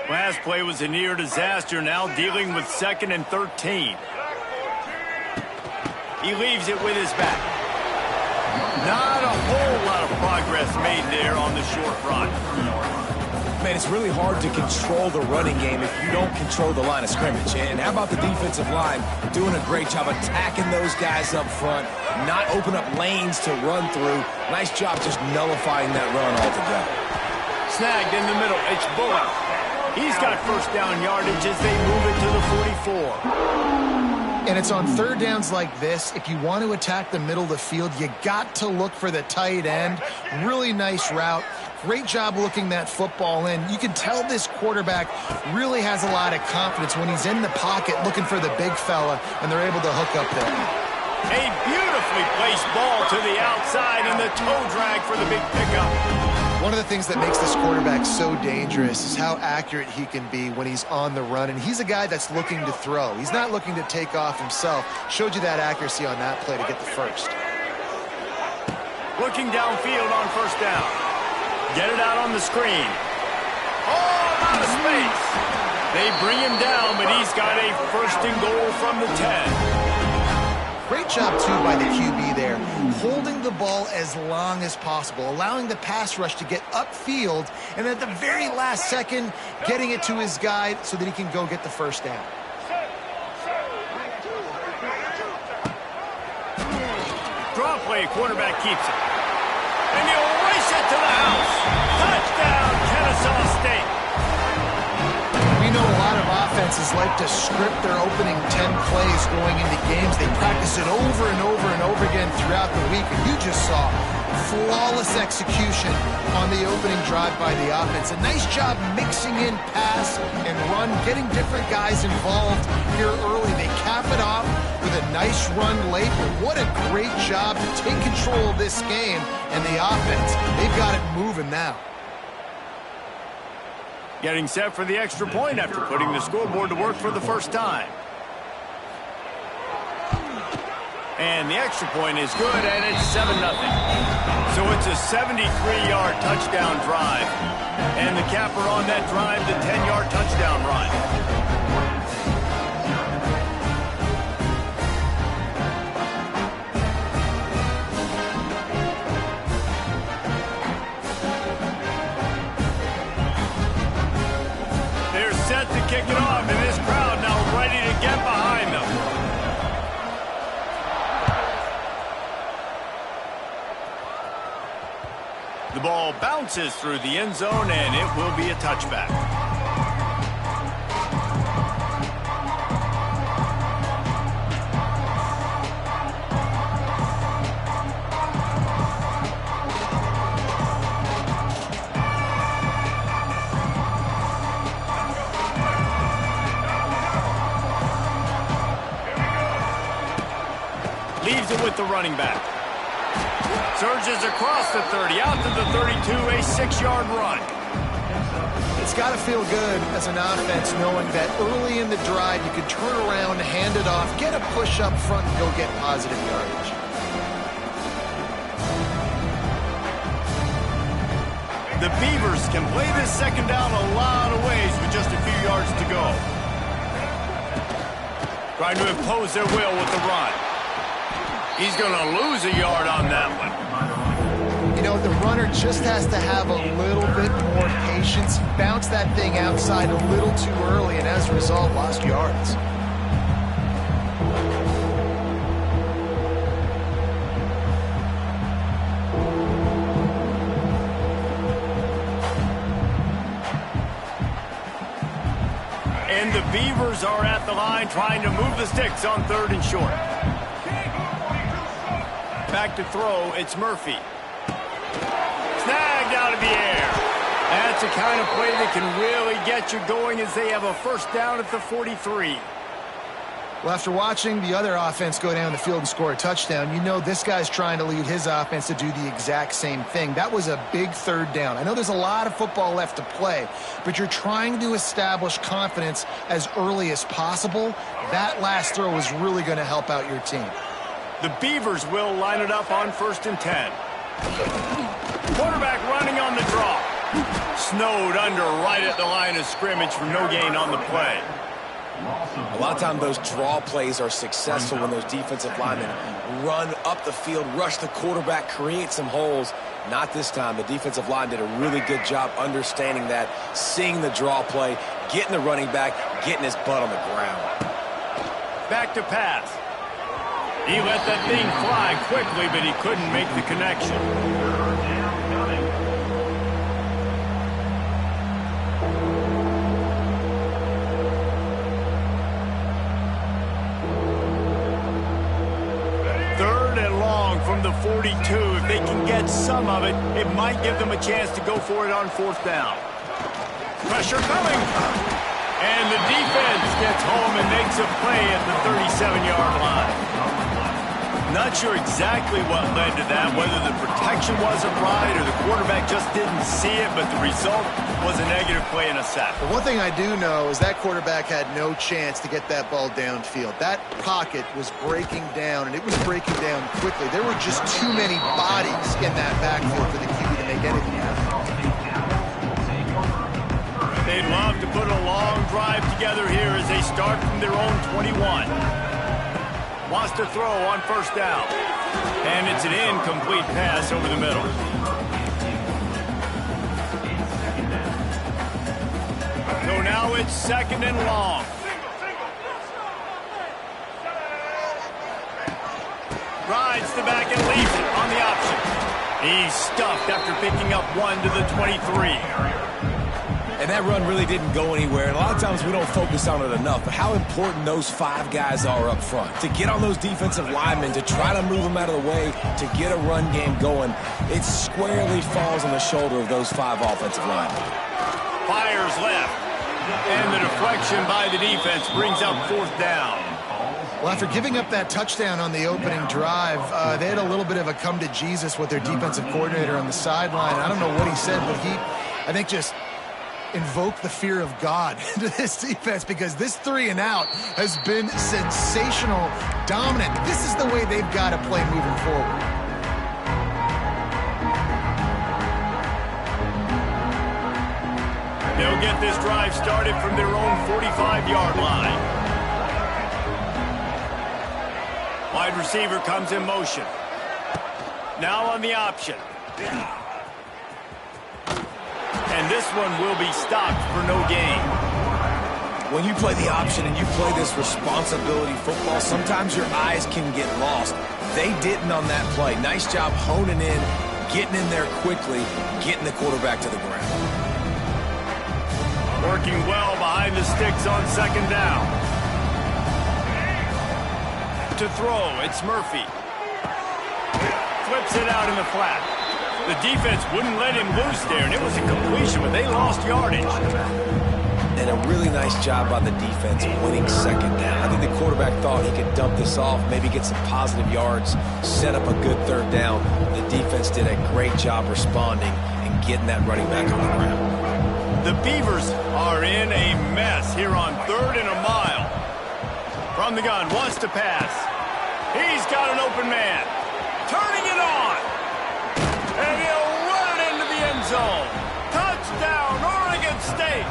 Last play was a near disaster, now dealing with 2nd and 13. He leaves it with his back. Not a whole lot of progress made there on the short run. Man, it's really hard to control the running game if you don't control the line of scrimmage. And how about the defensive line doing a great job attacking those guys up front, not open up lanes to run through. Nice job just nullifying that run altogether. Snagged in the middle. It's Bullock. He's got first down yardage as they move it to the 44. And it's on third downs like this. If you want to attack the middle of the field, you got to look for the tight end. Really nice route. Great job looking that football in. You can tell this quarterback really has a lot of confidence when he's in the pocket looking for the big fella, and they're able to hook up there. A beautifully placed ball to the outside, and the toe drag for the big pickup. One of the things that makes this quarterback so dangerous is how accurate he can be when he's on the run. And he's a guy that's looking to throw. He's not looking to take off himself. Showed you that accuracy on that play to get the first. Looking downfield on first down. Get it out on the screen. Oh, out of space. They bring him down, but he's got a first and goal from the 10. Great job, too, by the QB there, holding the ball as long as possible, allowing the pass rush to get upfield, and at the very last second, getting it to his guy so that he can go get the first down. Draw play, quarterback keeps it. And he'll race it to the house. Touchdown, Kenne State. We know a lot of offenses like to script their opening 10 plays going into games. They practice it over and over and over again throughout the week. And you just saw flawless execution on the opening drive by the offense. A nice job mixing in pass and run, getting different guys involved here early. They cap it off with a nice run late. But what a great job to take control of this game. And the offense, they've got it moving now. Getting set for the extra point after putting the scoreboard to work for the first time. And the extra point is good, and it's 7-0. So it's a 73-yard touchdown drive. And the capper on that drive, the 10-yard touchdown run. Set to kick it off, and this crowd now ready to get behind them. The ball bounces through the end zone, and it will be a touchback. Leaves it with the running back. Surges across the 30, out to the 32, a 6-yard run. It's got to feel good as an offense knowing that early in the drive you can turn around, hand it off, get a push up front, and go get positive yardage. The Beavers can play this second down a lot of ways with just a few yards to go. Trying to impose their will with the run. He's going to lose a yard on that one. You know, the runner just has to have a little bit more patience. Bounce that thing outside a little too early, and as a result, lost yards. And the Beavers are at the line trying to move the sticks on 3rd and short. Back to throw, it's Murphy. Snagged out of the air. That's the kind of play that can really get you going as they have a first down at the 43. Well, after watching the other offense go down the field and score a touchdown, you know this guy's trying to lead his offense to do the exact same thing. That was a big 3rd down. I know there's a lot of football left to play, but you're trying to establish confidence as early as possible. That last throw is really going to help out your team. The Beavers will line it up on 1st and 10. Quarterback running on the draw. snowed under right at the line of scrimmage for no gain on the play. A lot of times those draw plays are successful when those defensive linemen run up the field, rush the quarterback, create some holes. Not this time. The defensive line did a really good job understanding that, seeing the draw play, getting the running back, getting his butt on the ground. Back to pass. He let that thing fly quickly, but he couldn't make the connection. From the 42, if they can get some of it, it might give them a chance to go for it on fourth down. Pressure coming. And the defense gets home and makes a play at the 37-yard line. Not sure exactly what led to that, whether the protection wasn't right or the quarterback just didn't see it, but the result was a negative play and a sack. The one thing I do know is that quarterback had no chance to get that ball downfield. That pocket was breaking down, and it was breaking down quickly. There were just too many bodies in that backfield for the QB to make anything happen. They'd love to put a long drive together here as they start from their own 21. Wants to throw on first down. And it's an incomplete pass over the middle. So now it's second and long. Rides the back and leaves it on the option. He's stuffed after picking up one to the 23. And that run really didn't go anywhere. And a lot of times we don't focus on it enough, but how important those five guys are up front. To get on those defensive linemen, to try to move them out of the way, to get a run game going, it squarely falls on the shoulder of those five offensive linemen. Fires left. And the deflection by the defense brings up fourth down. Well, after giving up that touchdown on the opening drive, they had a little bit of a come to Jesus with their defensive coordinator on the sideline. I don't know what he said, but he, I think, just invoke the fear of God into this defense, because this 3 and out has been sensational, dominant. This is the way they've got to play moving forward. They'll get this drive started from their own 45-yard line. Wide receiver comes in motion. Now on the option. And this one will be stopped for no gain. When you play the option and you play this responsibility football, sometimes your eyes can get lost. They didn't on that play. Nice job honing in, getting in there quickly, getting the quarterback to the ground. Working well behind the sticks on second down. To throw, it's Murphy. Flips it out in the flat. The defense wouldn't let him loose there, and it was a completion, but they lost yardage. And a really nice job by the defense winning second down. I think the quarterback thought he could dump this off, maybe get some positive yards, set up a good third down. The defense did a great job responding and getting that running back on the ground. The Beavers are in a mess here on 3rd and a mile. From the gun, wants to pass. He's got an open man. Turning it on. And he'll run it into the end zone. Touchdown, Oregon State.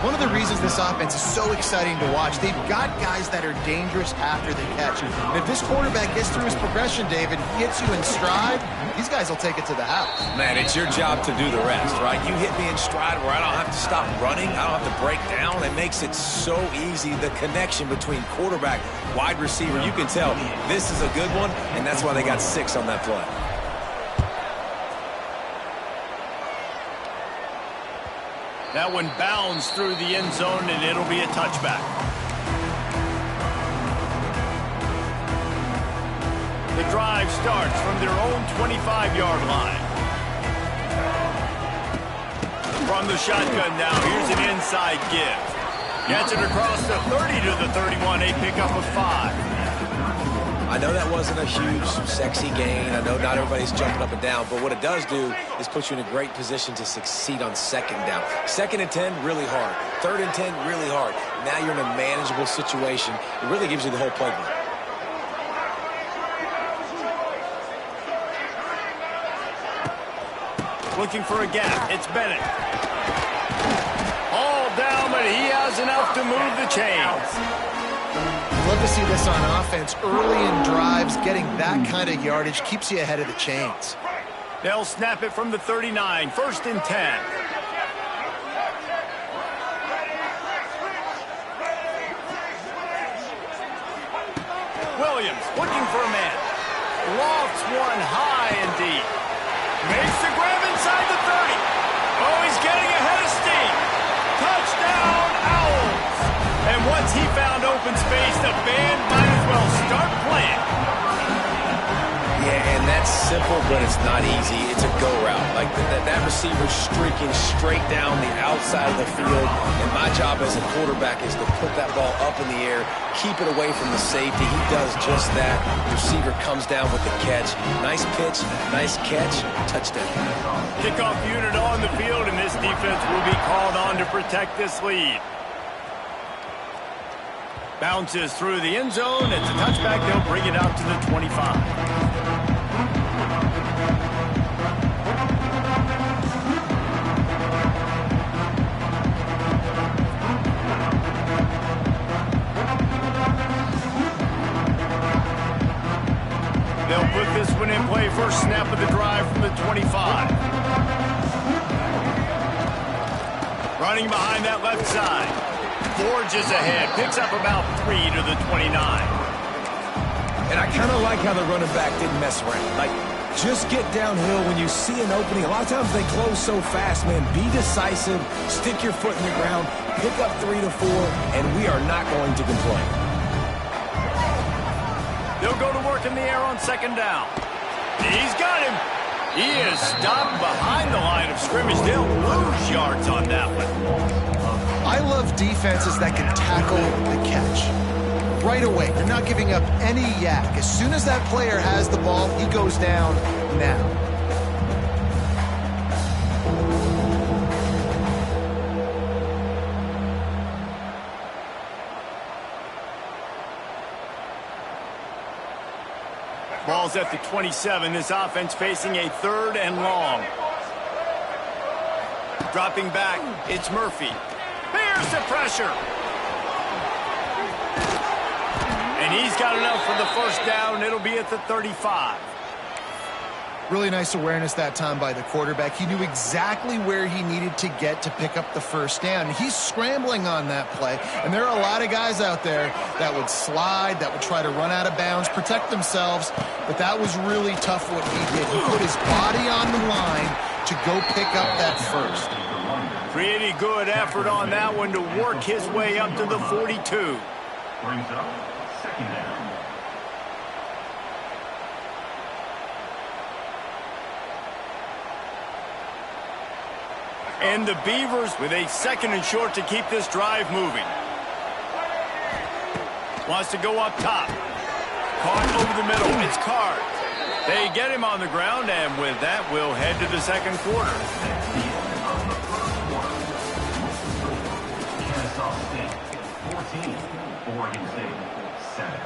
One of the reasons this offense is so exciting to watch, they've got guys that are dangerous after the catch. And if this quarterback gets through his progression, David, gets you in stride, these guys will take it to the house. Man, it's your job to do the rest, right? You hit me in stride where I don't have to stop running. I don't have to break down. It makes it so easy, the connection between quarterback, wide receiver. You can tell this is a good one, and that's why they got 6 on that play. That one bounds through the end zone, and it'll be a touchback. The drive starts from their own 25-yard line. From the shotgun now, here's an inside give. Gets it across the 30 to the 31, a pickup of 5. I know that wasn't a huge, sexy gain. I know not everybody's jumping up and down, but what it does do is put you in a great position to succeed on second down. 2nd and 10, really hard. 3rd and 10, really hard. Now you're in a manageable situation. It really gives you the whole playbook. Looking for a gap. It's Bennett. All down, but he has enough to move the chains. Love to see this on offense. Early in drives, getting that kind of yardage keeps you ahead of the chains. They'll snap it from the 39. 1st and 10. Williams looking for a man. Lofts one high and deep. Makes the grab inside the 30. Oh, he's getting ahead of steam. Touchdown, Owls. And once he found open space, the band might as well start playing. Yeah, and that's simple, but it's not easy. It's a go route. Like that receiver's streaking straight down the outside of the field, and my job as a quarterback is to put that ball up in the air, keep it away from the safety. He does just that. The receiver comes down with the catch. Nice pitch, nice catch, touchdown. Kickoff unit on the field, and this defense will be called on to protect this lead. Bounces through the end zone. It's a touchback. They'll bring it out to the 25. They'll put this one in play. First snap of the drive from the 25. Running behind that left side. Forges ahead. Picks up about 3 to the 29. And I kind of like how the running back didn't mess around. Like, just get downhill when you see an opening. A lot of times they close so fast, man. Be decisive. Stick your foot in the ground. Pick up 3 to 4, and we are not going to complain. They'll go to work in the air on 2nd down. He's got him. He is stopped behind the line of scrimmage. They'll lose yards on that one. I love defenses that can tackle the catch. Right away, they're not giving up any yak. As soon as that player has the ball, he goes down now. Ball's at the 27. This offense facing a 3rd and long. Dropping back, it's Murphy. Here's the pressure. And he's got enough for the 1st down. It'll be at the 35. Really nice awareness that time by the quarterback. He knew exactly where he needed to get to pick up the 1st down. He's scrambling on that play, and there are a lot of guys out there that would slide, that would try to run out of bounds, protect themselves, but that was really tough what he did. He put his body on the line to go pick up that 1st. Pretty good effort on that one to work his way up to the 42. Brings up 2nd down. And the Beavers with a 2nd and short to keep this drive moving. Wants to go up top. Caught over the middle. It's Card. They get him on the ground, and with that, we'll head to the 2nd quarter. Ncaa State 14, Oregon State 7.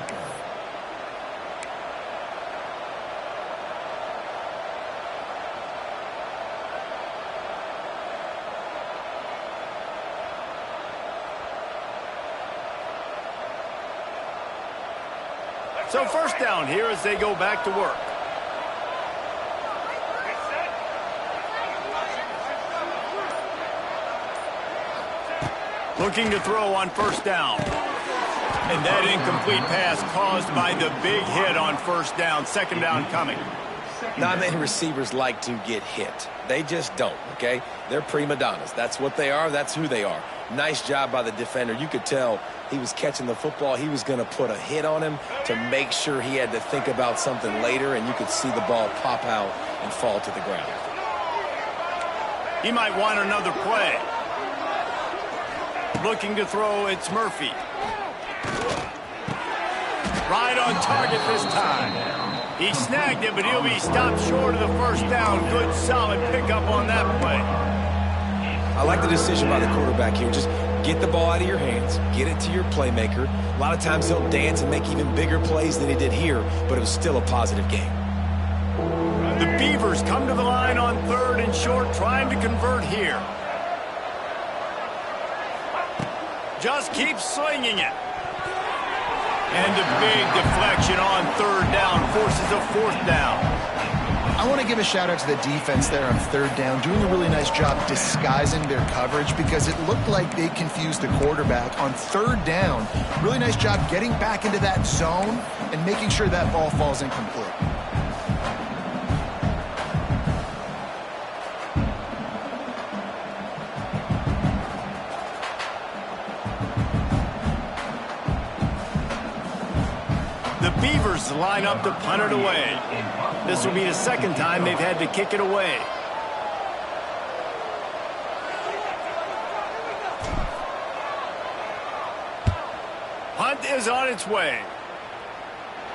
So 1st down here as they go back to work. Looking to throw on 1st down. And that incomplete pass caused by the big hit on 1st down. 2nd down coming. Not many receivers like to get hit. They just don't, okay? They're prima donnas. That's what they are. That's who they are. Nice job by the defender. You could tell he was catching the football. He was going to put a hit on him to make sure he had to think about something later, and you could see the ball pop out and fall to the ground. He might want another play. Looking to throw, it's Murphy. Right on target this time. He snagged it, but he'll be stopped short of the 1st down. Good, solid pickup on that play. I like the decision by the quarterback here. Just get the ball out of your hands, get it to your playmaker. A lot of times he'll dance and make even bigger plays than he did here, but it was still a positive game. The Beavers come to the line on 3rd and short, trying to convert here. Just keep slinging it. And a big deflection on 3rd down forces a 4th down. I want to give a shout out to the defense there on 3rd down, doing a really nice job disguising their coverage because it looked like they confused the quarterback on 3rd down. Really nice job getting back into that zone and making sure that ball falls incomplete. The Beavers line up to punt it away. This will be the 2nd time they've had to kick it away. Punt is on its way.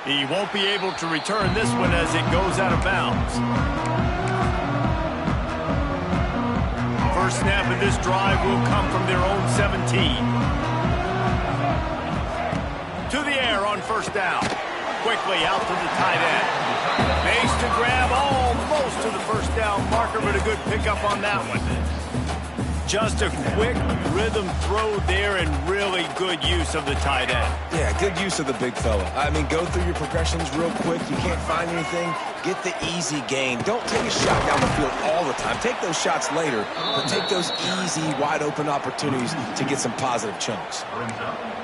He won't be able to return this one as it goes out of bounds. First snap of this drive will come from their own 17. To the air on 1st down. Quickly out to the tight end. Makes the grab almost to the 1st down marker, but a good pickup on that one. Just a quick rhythm throw there and really good use of the tight end. Yeah, good use of the big fella. I mean, go through your progressions real quick. You can't find anything. Get the easy gain. Don't take a shot down the field all the time. Take those shots later, but take those easy, wide-open opportunities to get some positive chunks.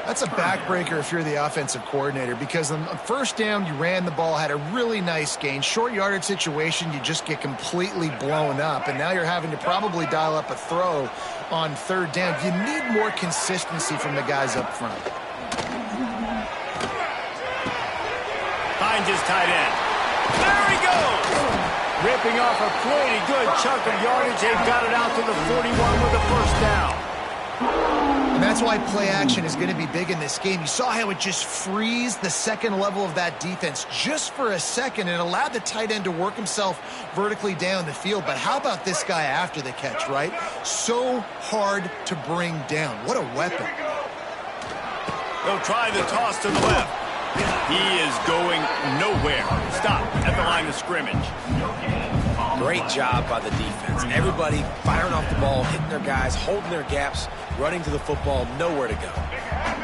That's a backbreaker if you're the offensive coordinator because on 1st down, you ran the ball, had a really nice gain. Short yardage situation, you just get completely blown up, and now you're having to probably dial up a throw on 3rd down. You need more consistency from the guys up front. Finds his tight end. There he goes! Ripping off a pretty good chunk of yardage. They've got it out to the 41 with a 1st down. And that's why play action is going to be big in this game. You saw how it just frees the 2nd level of that defense just for a second. It allowed the tight end to work himself vertically down the field. But how about this guy after the catch, right? So hard to bring down. What a weapon. They'll try the toss to the left. He is going nowhere. Stop at the line of scrimmage. Great job by the defense. Everybody firing off the ball, hitting their guys, holding their gaps, running to the football, nowhere to go.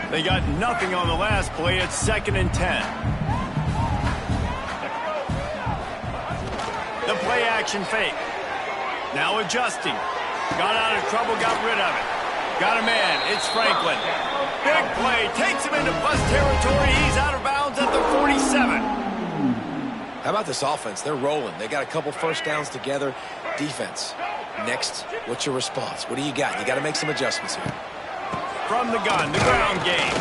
They got nothing on the last play. It's 2nd and 10. The play action fake. Now adjusting. Got out of trouble, got rid of it. Got a man. It's Franklin. Big play. Takes him into plus territory. He's out of bounds at the 47. How about this offense? They're rolling. They got a couple 1st downs together. Defense. Next, what's your response? What do you got? You got to make some adjustments here. From the gun, the ground game.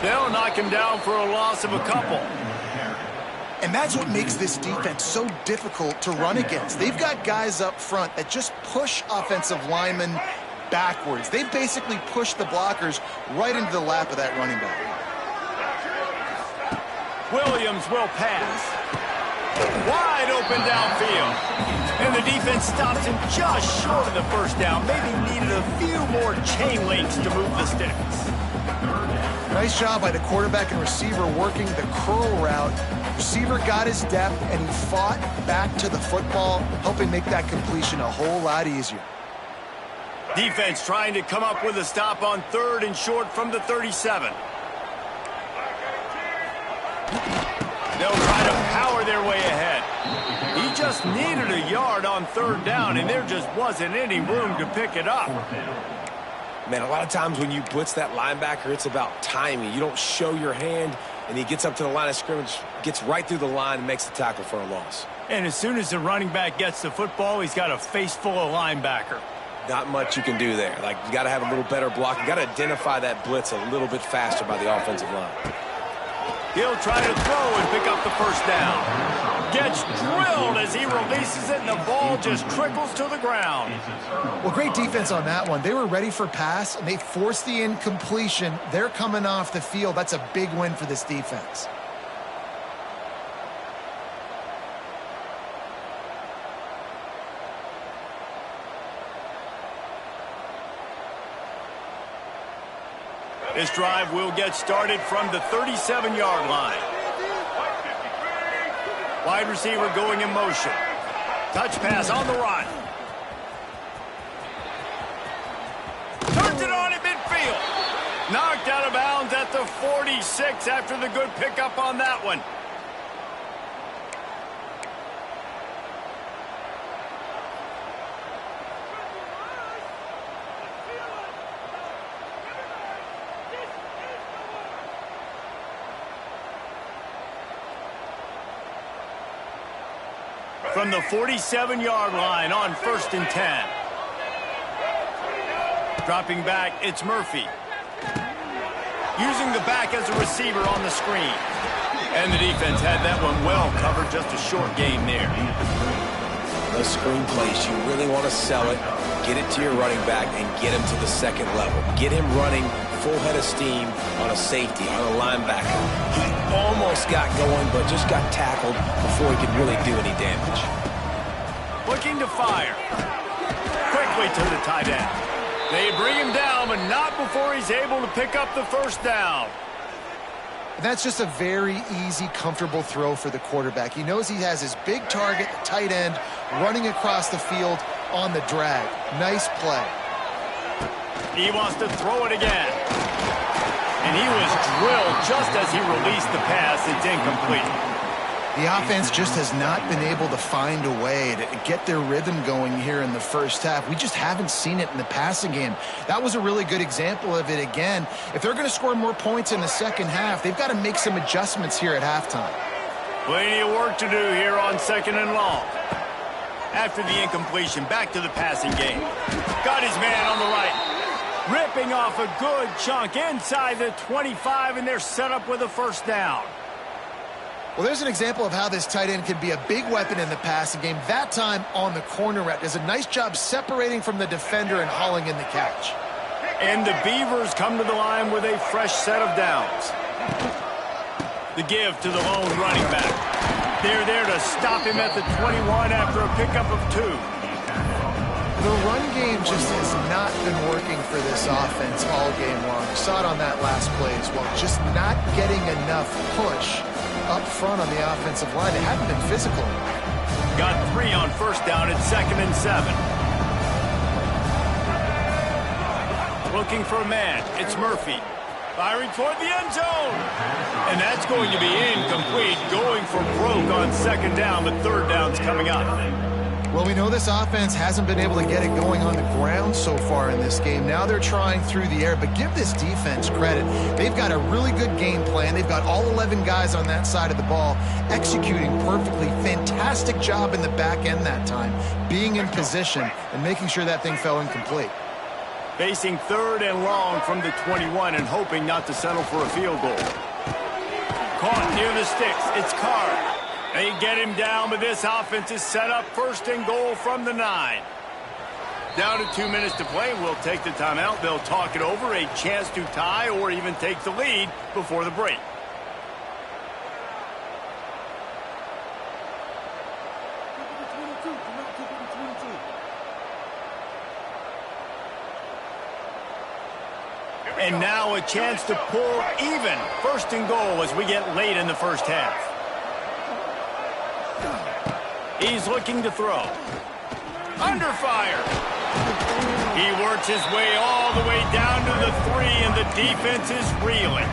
They'll knock him down for a loss of a couple. And that's what makes this defense so difficult to run against. They've got guys up front that just push offensive linemen backwards. They basically push the blockers right into the lap of that running back. Williams will pass. Wide open downfield. And the defense stops him just short of the 1st down. Maybe needed a few more chain links to move the sticks. Nice job by the quarterback and receiver working the curl route. Receiver got his depth, and he fought back to the football, helping make that completion a whole lot easier. Defense trying to come up with a stop on 3rd and short from the 37. They'll try to power their way ahead. He just needed a yard on 3rd down, and there just wasn't any room to pick it up. Man, a lot of times when you blitz that linebacker, it's about timing. You don't show your hand, and he gets up to the line of scrimmage, gets right through the line, and makes the tackle for a loss. And as soon as the running back gets the football, he's got a face full of linebacker. Not much you can do there. Like, you got to have a little better block. You got to identify that blitz a little bit faster by the offensive line. He'll try to throw and pick up the 1st down. Gets drilled as he releases it, and the ball just trickles to the ground. Well, great defense on that one. They were ready for pass, and they forced the incompletion. They're coming off the field. That's a big win for this defense. This drive will get started from the 37-yard line. Wide receiver going in motion. Touch pass on the run. Turns it on in midfield. Knocked out of bounds at the 46 after the good pickup on that one. From the 47-yard line on 1st and 10. Dropping back, it's Murphy. Using the back as a receiver on the screen. And the defense had that one well covered, just a short game there. Those screen plays, you really want to sell it, get it to your running back, and get him to the second level. Get him running full head of steam on a safety, on a linebacker. He almost got going, but just got tackled before he could really do any damage. Looking to fire. Quickly to the tight end. They bring him down, but not before he's able to pick up the first down. That's just a very easy, comfortable throw for the quarterback. He knows he has his big target, the tight end, running across the field on the drag. Nice play. He wants to throw it again. And he was drilled just as he released the pass. It's incomplete. The offense just has not been able to find a way to get their rhythm going here in the first half. We just haven't seen it in the passing game. That was a really good example of it again. If they're going to score more points in the second half, they've got to make some adjustments here at halftime. Plenty of work to do here on 2nd and long. After the incompletion, back to the passing game. Got his man on the right. Ripping off a good chunk inside the 25, and they're set up with a first down. Well, there's an example of how this tight end can be a big weapon in the passing game. That time on the corner route. Does a nice job separating from the defender and hauling in the catch. And the Beavers come to the line with a fresh set of downs. The give to the lone running back. They're there to stop him at the 21 after a pickup of 2. The run game just has not been working for this offense all game long. We saw it on that last play as well. Just not getting enough push up front on the offensive line. They haven't been physical. Got 3 on first down at 2nd and 7. Looking for a man. It's Murphy. Firing toward the end zone. And that's going to be incomplete. Going for broke on 2nd down, but 3rd down's coming up. Well, we know this offense hasn't been able to get it going on the ground so far in this game. Now they're trying through the air, but give this defense credit. They've got a really good game plan. They've got all 11 guys on that side of the ball executing perfectly. Fantastic job in the back end that time, being in position and making sure that thing fell incomplete. Facing 3rd and long from the 21 and hoping not to settle for a field goal. Caught near the sticks. It's Carr. They get him down, but this offense is set up 1st and goal from the 9. Down to 2 minutes to play. We'll take the timeout. They'll talk it over. A chance to tie or even take the lead before the break. And now a chance to pull even. 1st and goal as we get late in the first half. He's looking to throw. Under fire. He works his way all the way down to the 3, and the defense is reeling.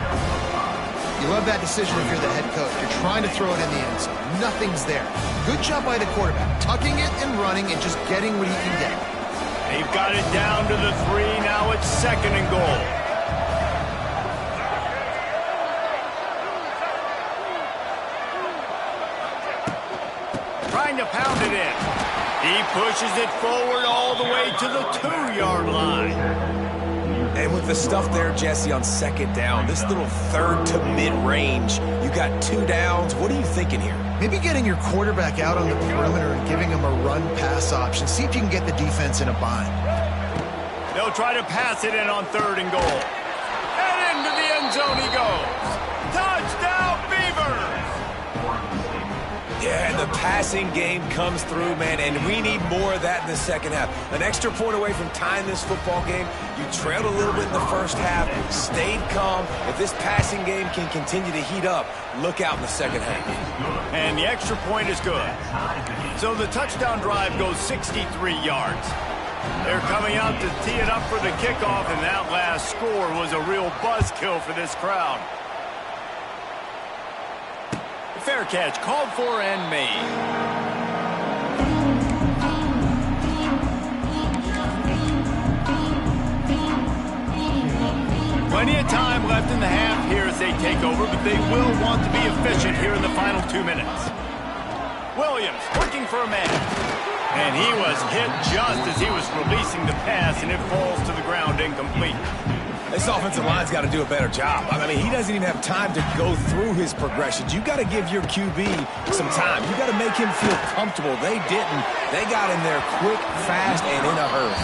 You love that decision if you're the head coach. You're trying to throw it in the end zone. Nothing's there. Good job by the quarterback. Tucking it and running and just getting what he can get. They've got it down to the 3. Now it's 2nd and goal. Trying to pound it in. He pushes it forward all the way to the 2-yard line. And with the stuff there, Jesse, on 2nd down, this little 3rd to mid-range, you got 2 downs. What are you thinking here? Maybe getting your quarterback out on the perimeter and giving him a run-pass option. See if you can get the defense in a bind. They'll try to pass it in on 3rd and goal. And into the end zone he goes. Touchdown, Beavers! Yeah, and the passing game comes through, man, and we need more of that in the second half. An extra point away from tying this football game. You trailed a little bit in the first half, stayed calm. If this passing game can continue to heat up, look out in the second half. And the extra point is good. So the touchdown drive goes 63 yards. They're coming out to tee it up for the kickoff, and that last score was a real buzzkill for this crowd. Fair catch, called for and made. Plenty of time left in the half here as they take over, but they will want to be efficient here in the final 2 minutes. Williams looking for a man. And he was hit just as he was releasing the pass, and it falls to the ground incomplete. This offensive line's got to do a better job. I mean, he doesn't even have time to go through his progressions. You got to give your QB some time. You got to make him feel comfortable. They didn't. They got in there quick, fast, and in a hurry.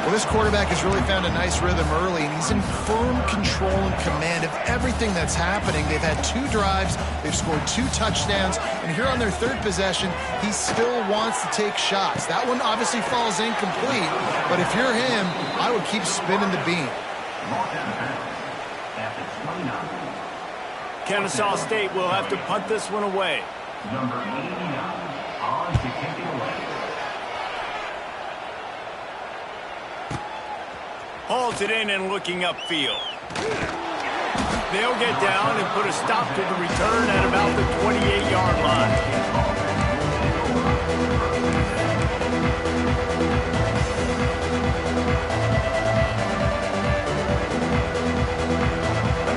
Well, this quarterback has really found a nice rhythm early, and he's in firm control and command of everything that's happening. They've had 2 drives. They've scored 2 touchdowns. And here on their 3rd possession, he still wants to take shots. That one obviously falls incomplete, but if you're him, I would keep spinning the beam. Kenne State will have to punt this one away. Number 89 on to kick it away. Hauls it in and looking upfield. They'll get down and put a stop to the return at about the 28-yard line.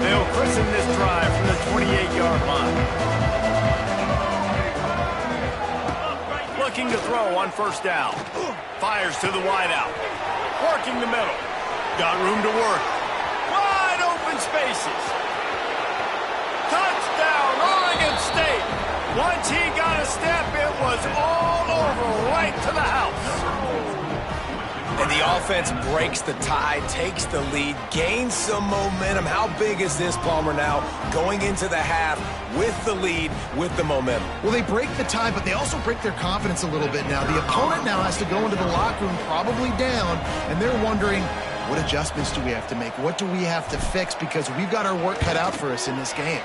They'll christen this drive from the 28-yard line. Looking to throw on first down. Fires to the wideout. Working the middle. Got room to work. Wide open spaces. Touchdown, Oregon State. Once he got a step, it was all over, right to the house. And the offense breaks the tie, takes the lead, gains some momentum. How big is this, Palmer, now going into the half with the lead, with the momentum? Well, they break the tie, but they also break their confidence a little bit now. The opponent now has to go into the locker room probably down, and they're wondering, what adjustments do we have to make? What do we have to fix? Because we've got our work cut out for us in this game.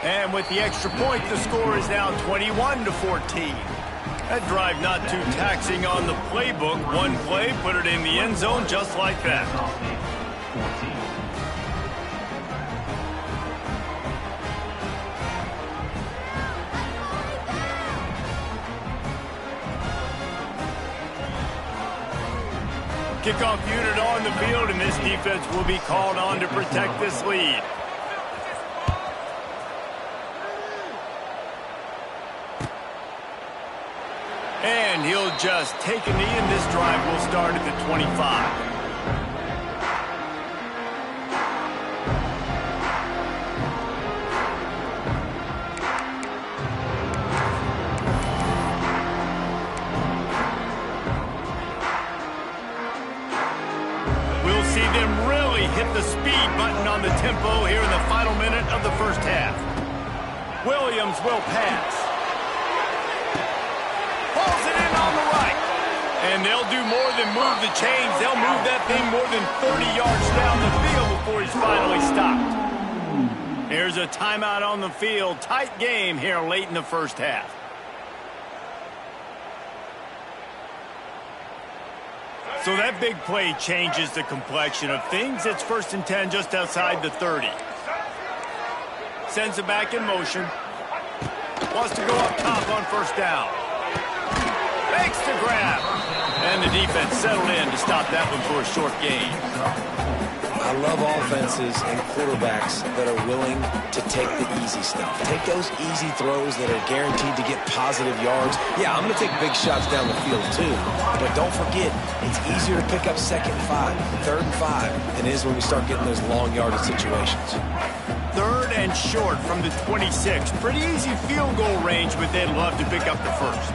And with the extra point, the score is now 21-14. That drive not too taxing on the playbook. One play, put it in the end zone just like that. Kickoff unit on the field, and this defense will be called on to protect this lead. And he'll just take a knee, and this drive will start at the 25. We'll see them really hit the speed button on the tempo here in the final minute of the first half. Williams will pass. Pulls it in on the right. And they'll do more than move the chains. They'll move that thing more than 30 yards down the field before he's finally stopped. Here's a timeout on the field. Tight game here late in the first half. So that big play changes the complexion of things. It's 1st and 10 just outside the 30. Sends it back in motion. Wants to go up top on first down. Makes the grab. And the defense settled in to stop that one for a short gain. I love offenses and quarterbacks that are willing to take the easy stuff. Take those easy throws that are guaranteed to get positive yards. Yeah, I'm going to take big shots down the field too. But don't forget, it's easier to pick up 2nd and 5, 3rd and 5 than it is when we start getting those long yardage situations. 3rd and short from the 26. Pretty easy field goal range, but they'd love to pick up the first.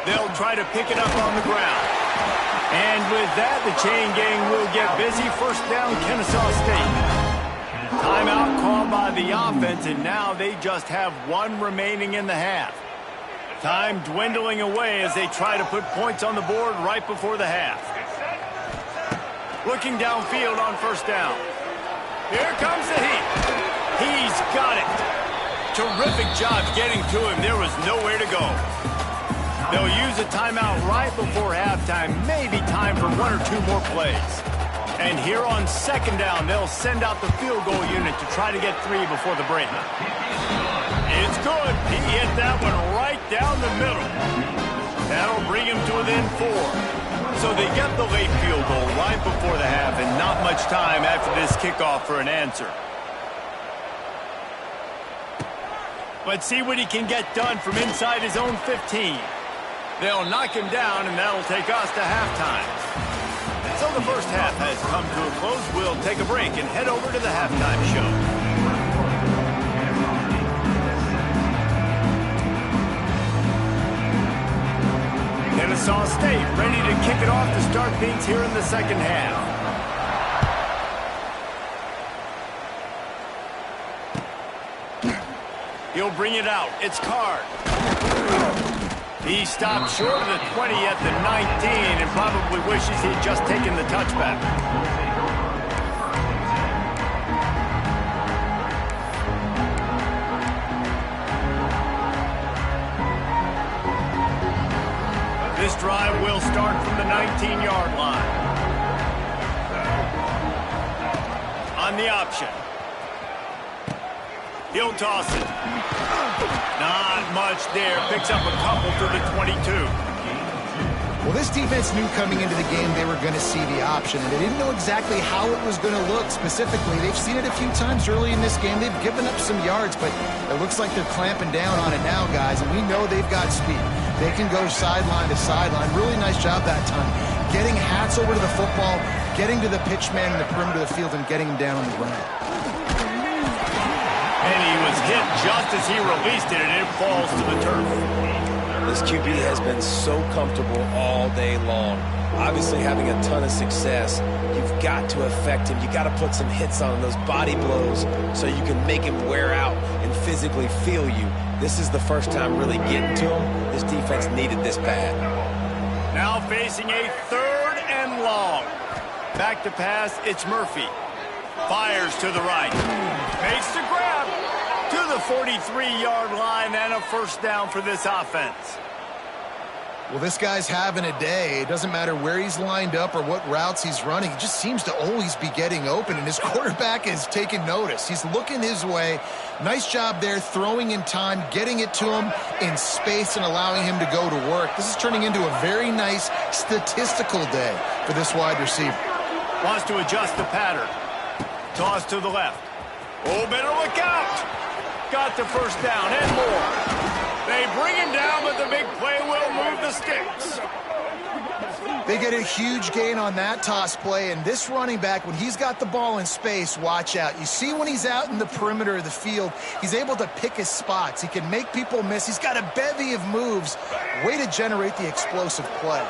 They'll try to pick it up on the ground. And with that, the chain gang will get busy. First down, Kenne State. Timeout called by the offense, and now they just have one remaining in the half. Time dwindling away as they try to put points on the board right before the half. Looking downfield on first down. Here comes the heat. He's got it. Terrific job getting to him. There was nowhere to go. They'll use a timeout right before halftime. Maybe time for one or two more plays. And here on second down, they'll send out the field goal unit to try to get 3 before the break. It's good. He hit that one right down the middle. That'll bring him to within 4. So they get the late field goal right before the half, and not much time after this kickoff for an answer. Let's see what he can get done from inside his own 15. They'll knock him down, and that'll take us to halftime. So the first half has come to a close. We'll take a break and head over to the halftime show. Kenne State ready to kick it off to start things here in the second half. He'll bring it out. It's Card. He stopped short of the 20 at the 19 and probably wishes he'd just taken the touchback. This drive will start from the 19-yard line. On the option. He'll toss it. Not much there. Picks up a couple to the 22. Well, this defense knew coming into the game they were going to see the option, and they didn't know exactly how it was going to look specifically. They've seen it a few times early in this game. They've given up some yards, but it looks like they're clamping down on it now, guys, and we know they've got speed. They can go sideline to sideline. Really nice job that time. Getting hats over to the football, getting to the pitch man in the perimeter of the field, and getting him down on the ground. And he was hit just as he released it, and it falls to the turf. This QB has been so comfortable all day long. Obviously having a ton of success. You've got to affect him. You got to put some hits on him, those body blows, so you can make him wear out and physically feel you. This is the first time really getting to him. This defense needed this bad. Now facing a 3rd and long. Back to pass, it's Murphy. Fires to the right. Makes the grab to the 43-yard line, and a first down for this offense. Well, this guy's having a day. It doesn't matter where he's lined up or what routes he's running. He just seems to always be getting open, and his quarterback is taking notice. He's looking his way. Nice job there, throwing in time, getting it to him in space and allowing him to go to work. This is turning into a very nice statistical day for this wide receiver. Wants to adjust the pattern. Toss to the left. Oh, better look out. Got the first down and more. They bring him down, but the big play will move the sticks. They get a huge gain on that toss play, and this running back, when he's got the ball in space, watch out. You see when he's out in the perimeter of the field, he's able to pick his spots. He can make people miss. He's got a bevy of moves. Way to generate the explosive play.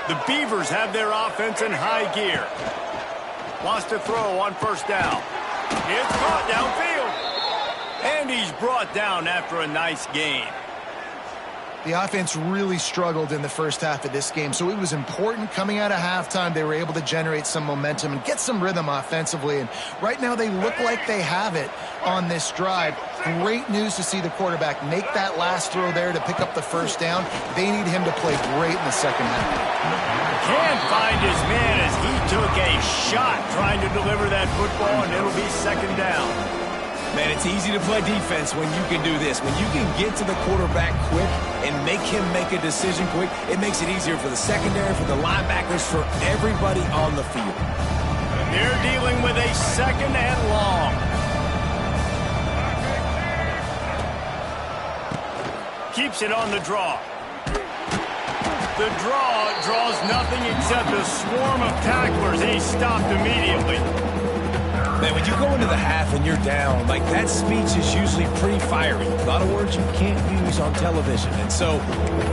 The Beavers have their offense in high gear. Wants to throw on first down. It's caught downfield. And he's brought down after a nice gain. The offense really struggled in the first half of this game, so it was important coming out of halftime they were able to generate some momentum and get some rhythm offensively. And right now they look like they have it on this drive. Great news to see the quarterback make that last throw there to pick up the first down. They need him to play great in the second half. Can't find his man as he took a shot trying to deliver that football, and it'll be second down. Man, it's easy to play defense when you can do this. When you can get to the quarterback quick and make him make a decision quick, it makes it easier for the secondary, for the linebackers, for everybody on the field. They're dealing with a 2nd and long. Keeps it on the draw. The draw draws nothing except a swarm of tacklers. He's stopped immediately. Man, when you go into the half and you're down, like that speech is usually pretty fiery. A lot of words you can't use on television. And so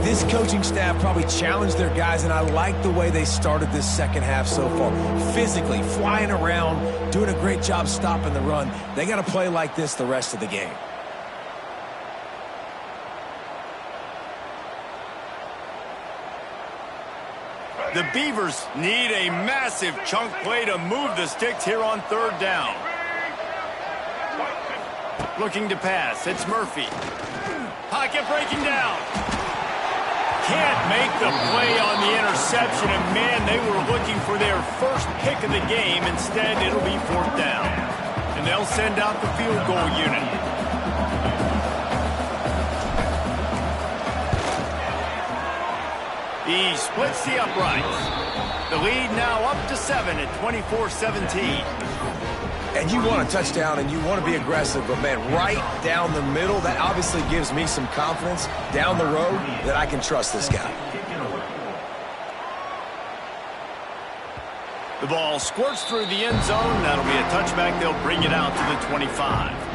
this coaching staff probably challenged their guys, and I like the way they started this second half so far. Physically, flying around, doing a great job stopping the run. They got to play like this the rest of the game. The Beavers need a massive chunk play to move the sticks here on third down. Looking to pass. It's Murphy. Pocket breaking down. Can't make the play on the interception. And, man, they were looking for their first pick of the game. Instead, it'll be fourth down. And they'll send out the field goal unit. He splits the uprights. The lead now up to 7 at 24-17. And you want a touchdown and you want to be aggressive, but, man, right down the middle, that obviously gives me some confidence down the road that I can trust this guy. The ball squirts through the end zone. That'll be a touchback. They'll bring it out to the 25.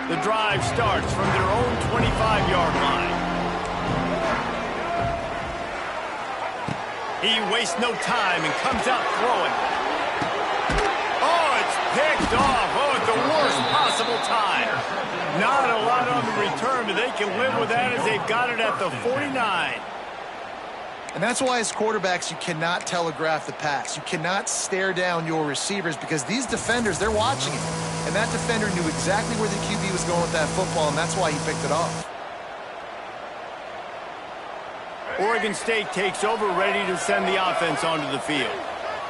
The drive starts from their own 25-yard line. He wastes no time and comes out throwing. Oh, it's picked off. Oh, at the worst possible time. Not a lot on the return, but they can live with that as they've got it at the 49. And that's why as quarterbacks you cannot telegraph the pass. You cannot stare down your receivers because these defenders, they're watching it. And that defender knew exactly where the QB was going with that football, and that's why he picked it off. Oregon State takes over, ready to send the offense onto the field.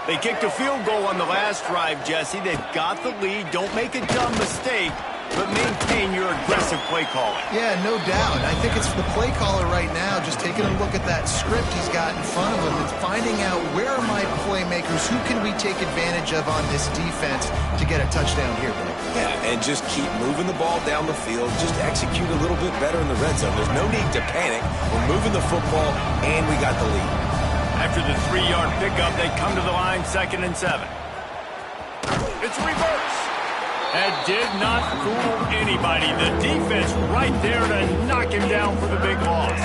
They kicked a field goal on the last drive, Jesse. They've got the lead. Don't make a dumb mistake, but maintain your aggressive play calling. Yeah, no doubt. I think it's the play caller right now just taking a look at that script he's got in front of him and finding out where are my playmakers, who can we take advantage of on this defense to get a touchdown here, Bill. Yeah, and just keep moving the ball down the field. Just execute a little bit better in the red zone. There's no need to panic. We're moving the football, and we got the lead. After the 3-yard pickup, they come to the line, 2nd and 7. It's reverse. That did not fool anybody. The defense right there to knock him down for the big loss.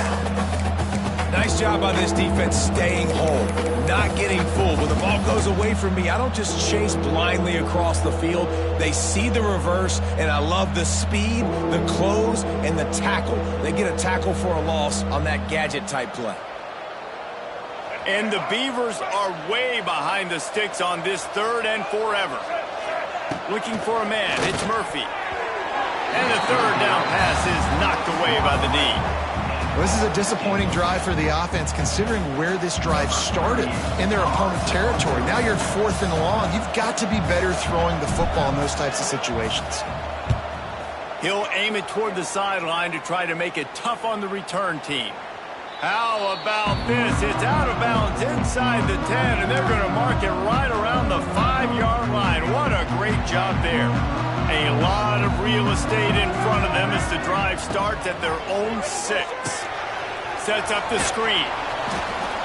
Nice job by this defense staying home, not getting fooled. When the ball goes away from me, I don't just chase blindly across the field. They see the reverse, and I love the speed, the close, and the tackle. They get a tackle for a loss on that gadget-type play. And the Beavers are way behind the sticks on this 3rd and forever. Looking for a man, it's Murphy. And the 3rd down pass is knocked away by the knee. Well, this is a disappointing drive for the offense considering where this drive started in their opponent territory. Now you're 4th and long. You've got to be better throwing the football in those types of situations. He'll aim it toward the sideline to try to make it tough on the return team. How about this? It's out of bounds inside the 10, and they're going to mark it right around the 5-yard line. What a great job there. A lot of real estate in front of them as the drive starts at their own 6. Sets up the screen.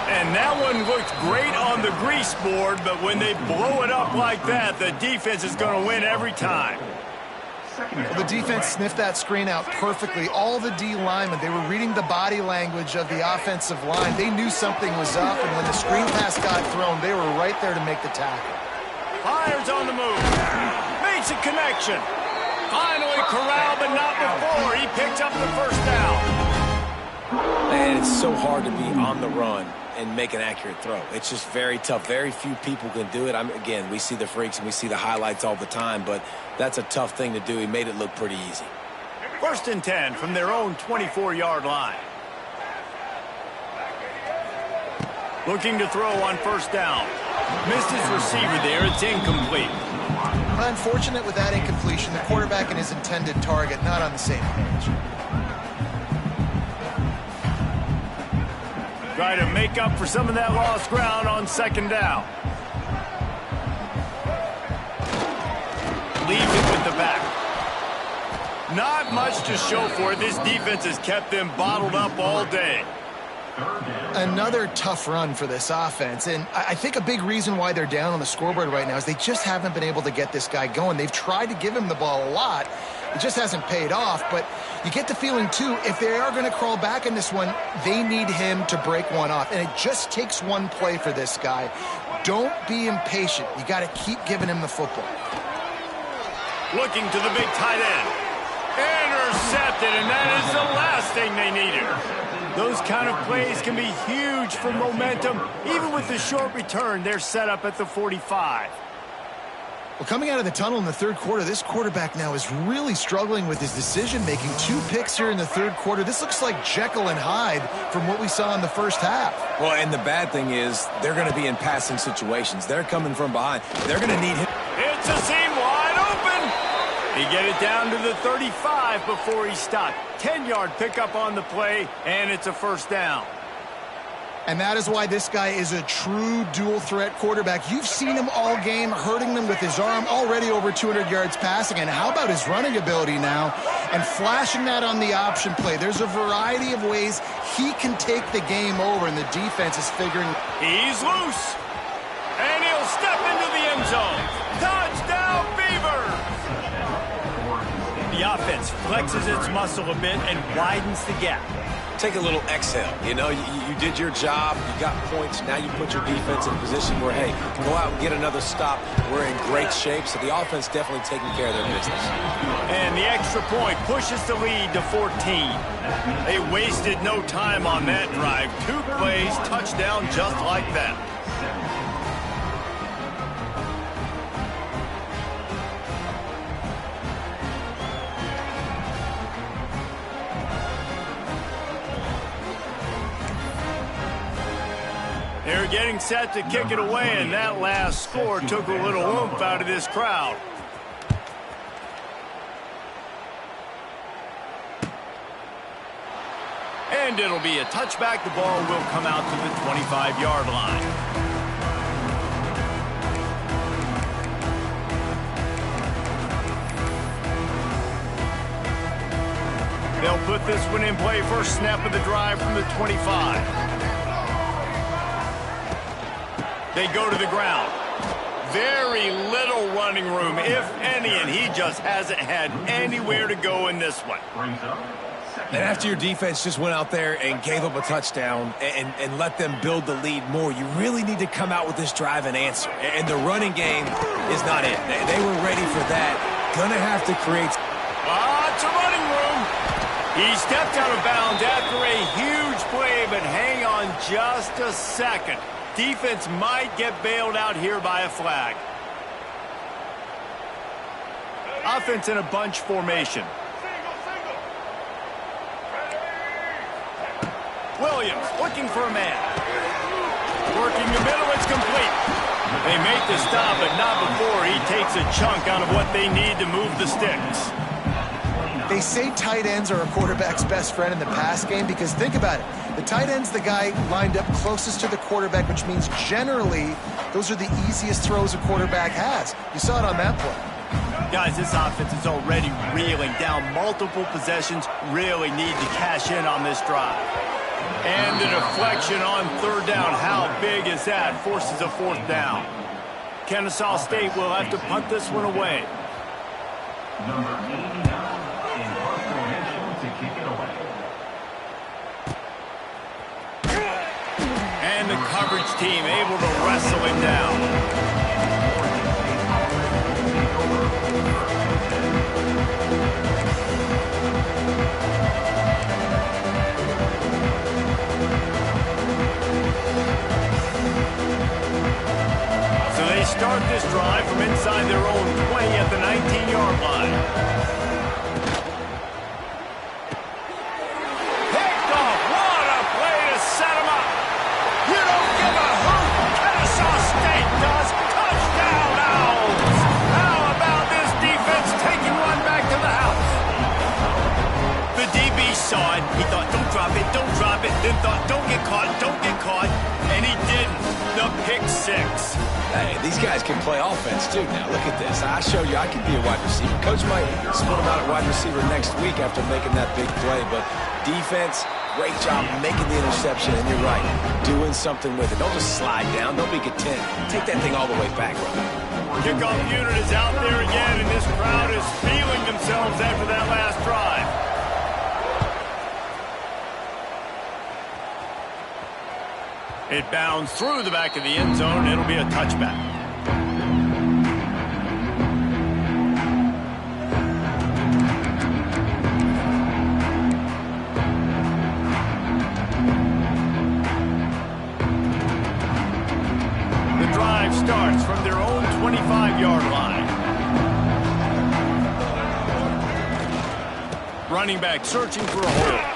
And that one looked great on the grease board, but when they blow it up like that, the defense is going to win every time. Well, the defense sniffed that screen out perfectly. All the D linemen, they were reading the body language of the offensive line. They knew something was up, and when the screen pass got thrown, they were right there to make the tackle. Fires on the move. Makes a connection. Finally corralled, but not before. He picks up the 1st down. Man, it's so hard to be on the run and make an accurate throw. It's just very tough. Very few people can do it. Again, we see the freaks and we see the highlights all the time, but that's a tough thing to do. He made it look pretty easy. 1st and 10 from their own 24-yard line. Looking to throw on 1st down. Missed his receiver there. It's incomplete. Unfortunate with that incompletion. The quarterback and his intended target not on the same page. Try to make up for some of that lost ground on 2nd down. Leaves it with the back. Not much to show for it. This defense has kept them bottled up all day. Another tough run for this offense, and I think a big reason why they're down on the scoreboard right now is they just haven't been able to get this guy going. They've tried to give him the ball a lot. It just hasn't paid off, but you get the feeling, too, if they are going to crawl back in this one, they need him to break one off, and it just takes one play for this guy. Don't be impatient. You got to keep giving him the football. Looking to the big tight end. Intercepted, and that is the last thing they needed. Those kind of plays can be huge for momentum. Even with the short return, they're set up at the 45. Well, coming out of the tunnel in the third quarter, this quarterback now is really struggling with his decision-making. 2 picks here in the third quarter. This looks like Jekyll and Hyde from what we saw in the first half. Well, and the bad thing is they're going to be in passing situations. They're coming from behind. They're going to need him. It's a seam wide open. He get it down to the 35 before he stopped. 10-yard pickup on the play, and it's a first down. And that is why this guy is a true dual-threat quarterback. You've seen him all game, hurting them with his arm, already over 200 yards passing. And how about his running ability now? And flashing that on the option play. There's a variety of ways he can take the game over, and the defense is figuring. He's loose. And he'll step into the end zone. Touchdown, Beavers! The offense flexes its muscle a bit and widens the gap. Take a little exhale. You know, you did your job. You got points. Now you put your defense in a position where, hey, go out and get another stop. We're in great shape, so the offense definitely taking care of their business. And the extra point pushes the lead to 14. They wasted no time on that drive. 2 plays, touchdown just like that. They're getting set to kick it away, and that last score took a little oomph out of this crowd. And it'll be a touchback. The ball will come out to the 25-yard line. They'll put this one in play. First snap of the drive from the 25. They go to the ground. Very little running room, if any, and he just hasn't had anywhere to go in this one. And after your defense just went out there and gave up a touchdown and let them build the lead more, you really need to come out with this drive and answer. And the running game is not it. They were ready for that. Gonna have to create lots of running room. He stepped out of bounds after a huge play, but hang on just a second. Defense might get bailed out here by a flag. Offense in a bunch formation. Williams looking for a man. Working the middle, it's complete. They make the stop, but not before he takes a chunk out of what they need to move the sticks. They say tight ends are a quarterback's best friend in the pass game because think about it. The tight end's the guy lined up closest to the quarterback, which means generally those are the easiest throws a quarterback has. You saw it on that play. Guys, this offense is already reeling down multiple possessions. Really need to cash in on this drive. And the deflection on third down. How big is that? Forces a fourth down. Kennesaw State will have to punt this one away. Number 89 in formation to kick it away. And the coverage team able to wrestle him down. So they start this drive from inside their own 20 at the 19-yard line. Picked off. What a play to set him up. You don't give a hoot. Kennesaw State does. Touchdown, Owls. How about this defense taking one back to the house? The DB saw it. He thought, don't drop it, don't drop it. Then thought, don't get caught, and he didn't. The pick six. Hey, these guys can play offense, too. Now, look at this. I showed you I can be a wide receiver. Coach might split him out at wide receiver next week after making that big play. But defense, great job making the interception. And you're right, doing something with it. Don't just slide down. Don't be Kttn. Take that thing all the way back, brother. Kickoff unit is out there again, and this crowd is feeling themselves after that last drive. It bounds through the back of the end zone. It'll be a touchback. The drive starts from their own 25-yard line. Running back searching for a hole.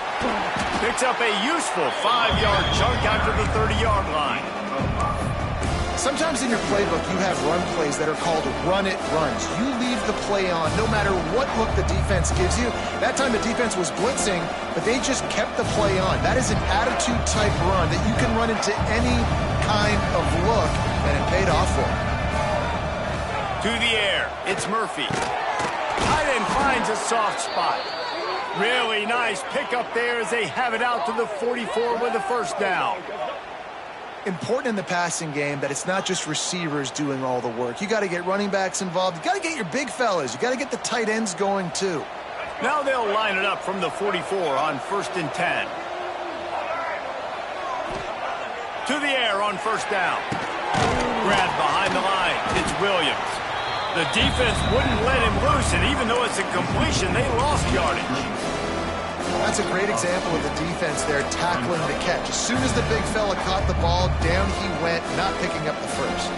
Picks up a useful 5-yard chunk after the 30-yard line. Sometimes in your playbook, you have run plays that are called run-it runs. You leave the play on no matter what look the defense gives you. That time the defense was blitzing, but they just kept the play on. That is an attitude-type run that you can run into any kind of look, and it paid off for him. To the air, it's Murphy. Tight end finds a soft spot. Really nice pickup there as they have it out to the 44 with a first down. Important in the passing game that it's not just receivers doing all the work. You got to get running backs involved. You got to get your big fellas. You got to get the tight ends going too. Now they'll line it up from the 44 on 1st and 10. To the air on first down. Grabbed behind the line. It's Williams. The defense wouldn't let him loose, and even though it's a completion, they lost yardage. That's a great example of the defense there tackling the catch. As soon as the big fella caught the ball, down he went, not picking up the first.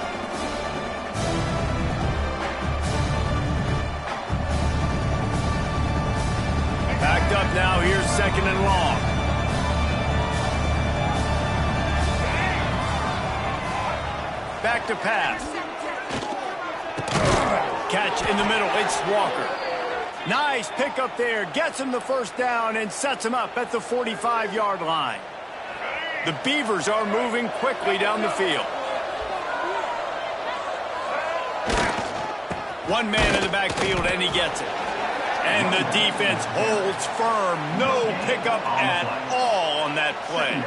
Backed up now, here's 2nd and long. Back to pass. Catch in the middle, it's Walker. Nice pickup there, gets him the first down and sets him up at the 45-yard line. The Beavers are moving quickly down the field. One man in the backfield and he gets it. And the defense holds firm. No pickup at all on that play.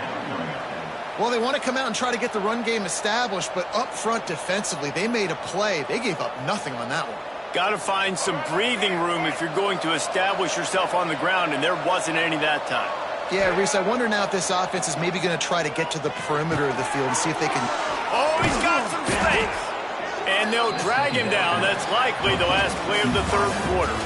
Well, they want to come out and try to get the run game established, but up front defensively, they made a play. They gave up nothing on that one. Got to find some breathing room if you're going to establish yourself on the ground, and there wasn't any that time. Yeah, Reese, I wonder now if this offense is maybe going to try to get to the perimeter of the field and see if they can... Oh, he's got some space! And they'll drag him down. That's likely the last play of the third quarter.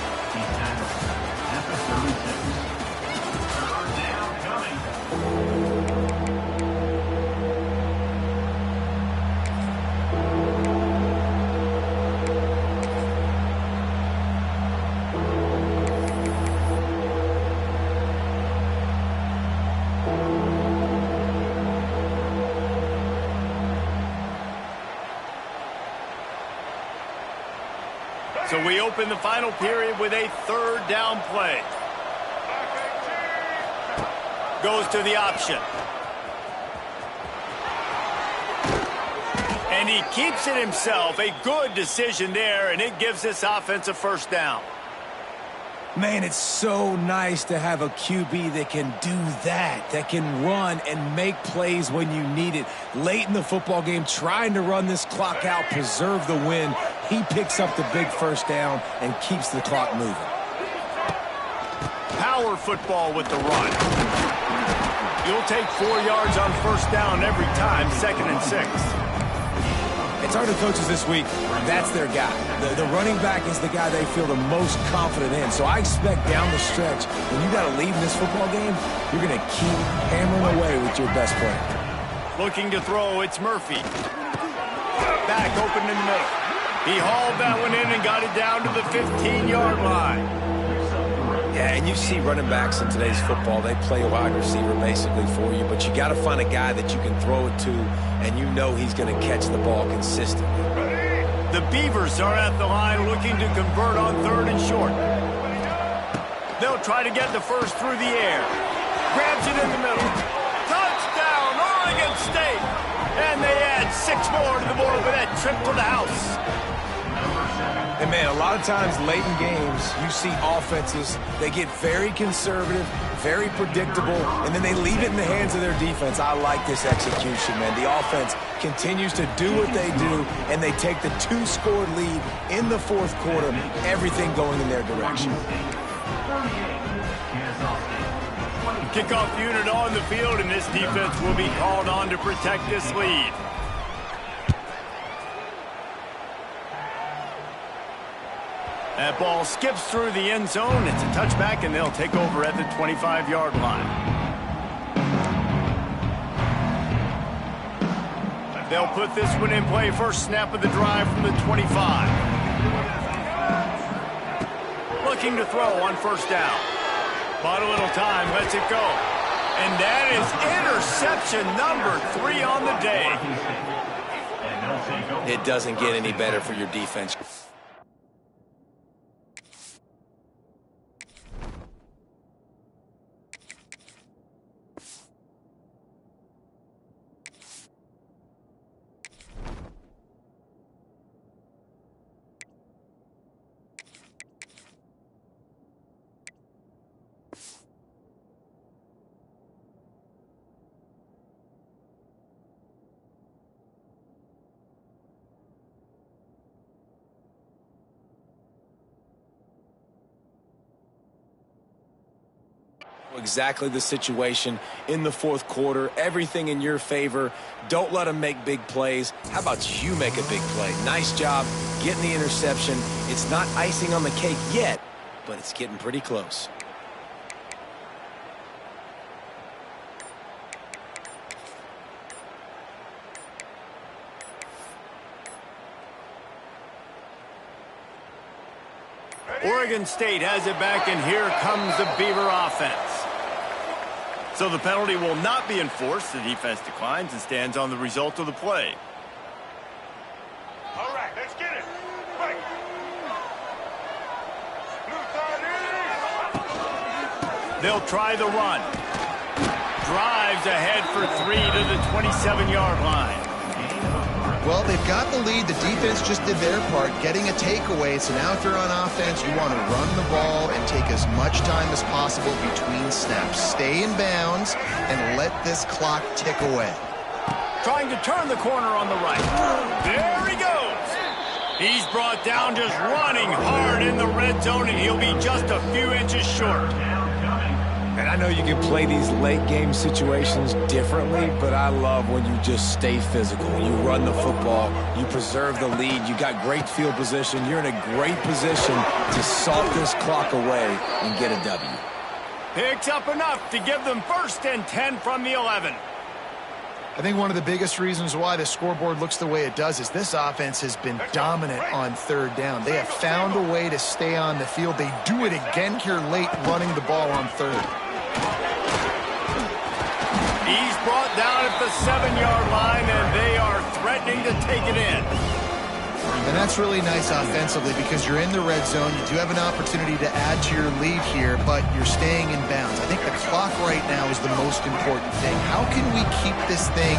So we open the final period with a 3rd down play. Goes to the option. And he keeps it himself. A good decision there, and it gives this offense a first down. Man, it's so nice to have a QB that can do that can run and make plays when you need it. Late in the football game, trying to run this clock out, preserve the win. He picks up the big first down and keeps the clock moving. Power football with the run. You'll take 4 yards on first down every time, 2nd and 6. It's hard to coaches this week. That's their guy. The running back is the guy they feel the most confident in. So I expect down the stretch, when you got to lead in this football game, you're going to keep hammering away with your best player. Looking to throw, it's Murphy. Back open in the middle. He hauled that one in and got it down to the 15-yard line. Yeah, and you see running backs in today's football, they play a wide receiver basically for you, but you got to find a guy that you can throw it to, and you know he's going to catch the ball consistently. The Beavers are at the line looking to convert on 3rd and short. They'll try to get the first through the air. Grabs it in the middle. Touchdown, Oregon State! And they add 6 more to the board with that trip to the house. And, man, a lot of times late in games, you see offenses, they get very conservative, very predictable, and then they leave it in the hands of their defense. I like this execution, man. The offense continues to do what they do, and they take the 2-score lead in the fourth quarter, everything going in their direction. Kickoff unit on the field, and this defense will be called on to protect this lead. That ball skips through the end zone. It's a touchback, and they'll take over at the 25-yard line. They'll put this one in play. First snap of the drive from the 25. Looking to throw on first down. Bought a little time, lets it go. And that is interception number 3 on the day. It doesn't get any better for your defense. Exactly the situation in the fourth quarter. Everything in your favor. Don't let them make big plays. How about you make a big play? Nice job getting the interception. It's not icing on the cake yet, but it's getting pretty close. Oregon State has it back, and here comes the Beaver offense. So the penalty will not be enforced. The defense declines and stands on the result of the play. All right, let's get it. Right. They'll try the run. Drives ahead for 3 to the 27-yard line. Well, they've got the lead. The defense just did their part, getting a takeaway. So now if you're on offense, you want to run the ball and take as much time as possible between snaps. Stay in bounds and let this clock tick away. Trying to turn the corner on the right. There he goes. He's brought down just running hard in the red zone, and he'll be just a few inches short. And I know you can play these late game situations differently, but I love when you just stay physical. You run the football, you preserve the lead, you got great field position, you're in a great position to salt this clock away and get a W. Picks up enough to give them 1st and 10 from the 11. I think one of the biggest reasons why the scoreboard looks the way it does is this offense has been dominant on 3rd down. They have found a way to stay on the field. They do it again here late, running the ball on 3rd. He's brought down at the 7-yard line, and they are threatening to take it in. And that's really nice offensively because you're in the red zone. You do have an opportunity to add to your lead here, but you're staying in bounds. I think the clock right now is the most important thing. How can we keep this thing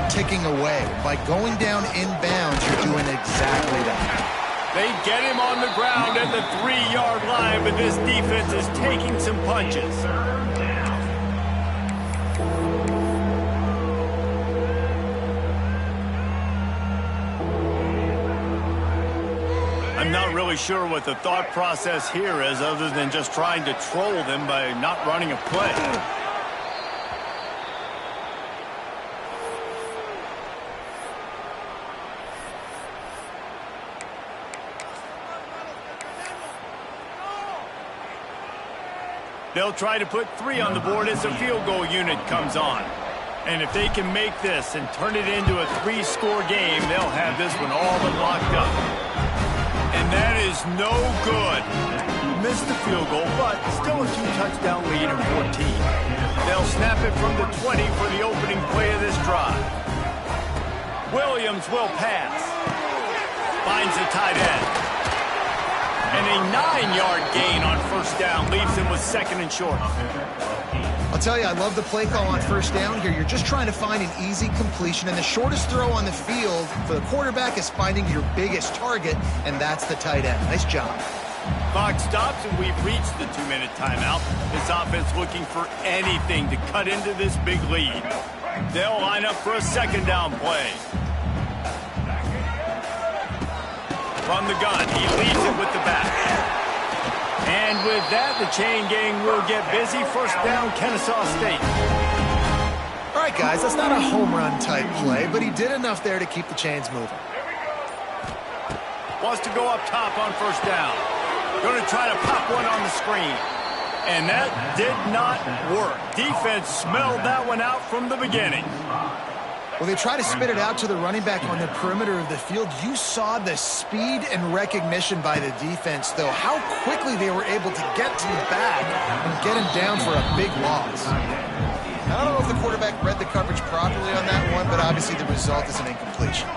ticking away? By going down in bounds, you're doing exactly that. They get him on the ground at the 3-yard line, but this defense is taking some punches. I'm not really sure what the thought process here is other than just trying to troll them by not running a play. They'll try to put 3 on the board as the field goal unit comes on. And if they can make this and turn it into a 3-score game, they'll have this one all but locked up. And that is no good. Missed the field goal, but still a 2-touchdown lead of 14. They'll snap it from the 20 for the opening play of this drive. Williams will pass. Finds the tight end. And a 9-yard gain on first down leaves him with 2nd and short. I'll tell you, I love the play call on first down here. You're just trying to find an easy completion, and the shortest throw on the field for the quarterback is finding your biggest target, and that's the tight end. Nice job. Clock stops, and we've reached the 2-minute timeout. This offense looking for anything to cut into this big lead. They'll line up for a 2nd down play. From the gun, he leads it with the back. And with that, the chain gang will get busy. First down, Kennesaw State. All right, guys, that's not a home run type play, but he did enough there to keep the chains moving. Wants to go up top on first down. Going to try to pop one on the screen. And that did not work. Defense smelled that one out from the beginning. Well, they try to spit it out to the running back on the perimeter of the field. You saw the speed and recognition by the defense, though, how quickly they were able to get to the back and get him down for a big loss. I don't know if the quarterback read the coverage properly on that one, but obviously the result is an incompletion.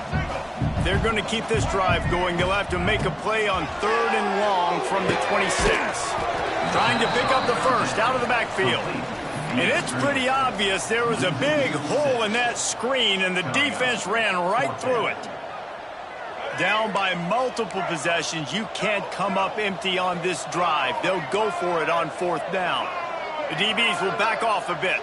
They're going to keep this drive going. They'll have to make a play on 3rd and long from the 26. Trying to pick up the first out of the backfield. And it's pretty obvious there was a big hole in that screen, and the defense ran right through it. Down by multiple possessions, you can't come up empty on this drive. They'll go for it on 4th down. The DBs will back off a bit.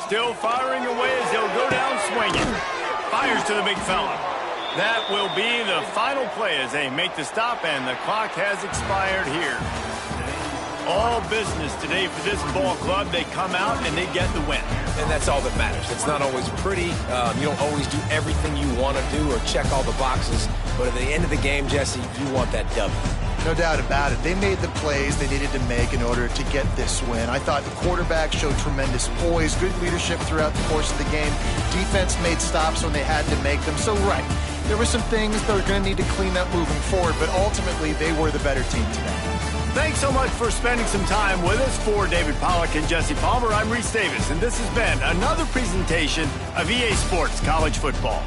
Still firing away as they'll go down swinging. Fires to the big fella. That will be the final play as they make the stop, and the clock has expired here. All business today for this ball club. They come out and they get the win. And that's all that matters. It's not always pretty. You don't always do everything you want to do or check all the boxes. But at the end of the game, Jesse, you want that W. No doubt about it. They made the plays they needed to make in order to get this win. I thought the quarterback showed tremendous poise, good leadership throughout the course of the game. Defense made stops when they had to make them. So, right, there were some things that were going to need to clean up moving forward, but ultimately they were the better team today. Thanks so much for spending some time with us. For David Pollack and Jesse Palmer, I'm Reese Davis, and this has been another presentation of EA Sports College Football.